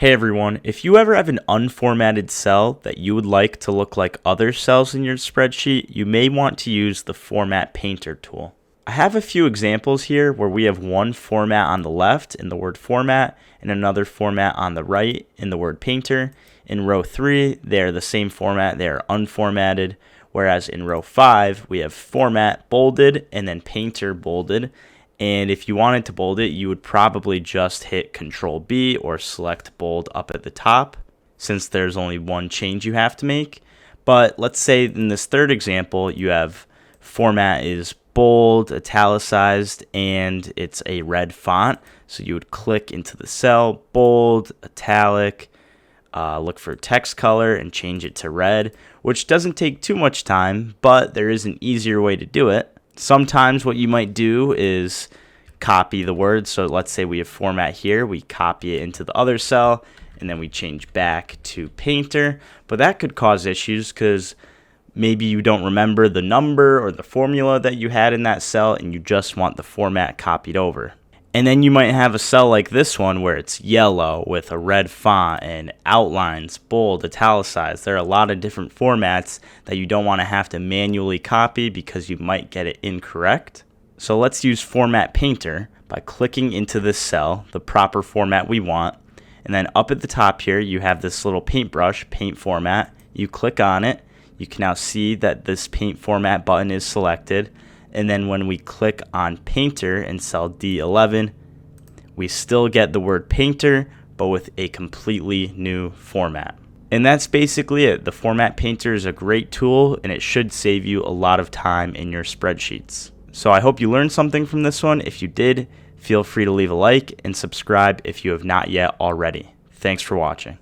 Hey everyone, if you ever have an unformatted cell that you would like to look like other cells in your spreadsheet, you may want to use the Format Painter tool. I have a few examples here where we have one format on the left in the word format and another format on the right in the word painter. In row 3, they're the same format, they're unformatted, whereas in row 5, we have format bolded and then painter bolded. And if you wanted to bold it, you would probably just hit Control B or select bold up at the top, since there's only one change you have to make. But let's say in this third example, you have format is bold, italicized, and it's a red font. So you would click into the cell, bold, italic, look for text color and change it to red, which doesn't take too much time, but there is an easier way to do it. Sometimes what you might do is copy the word. So let's say we have format here, we copy it into the other cell, and then we change back to painter. But that could cause issues because maybe you don't remember the number or the formula that you had in that cell and you just want the format copied over. And then you might have a cell like this one where it's yellow with a red font and outlines, bold, italicized. There are a lot of different formats that you don't want to have to manually copy because you might get it incorrect. So let's use Format Painter by clicking into this cell, the proper format we want. And then up at the top here, you have this little paintbrush, paint format. You click on it. You can now see that this paint format button is selected. And then when we click on Painter in cell D11, we still get the word Painter, but with a completely new format. And that's basically it. The Format Painter is a great tool, and it should save you a lot of time in your spreadsheets. So I hope you learned something from this one. If you did, feel free to leave a like and subscribe if you have not yet already. Thanks for watching.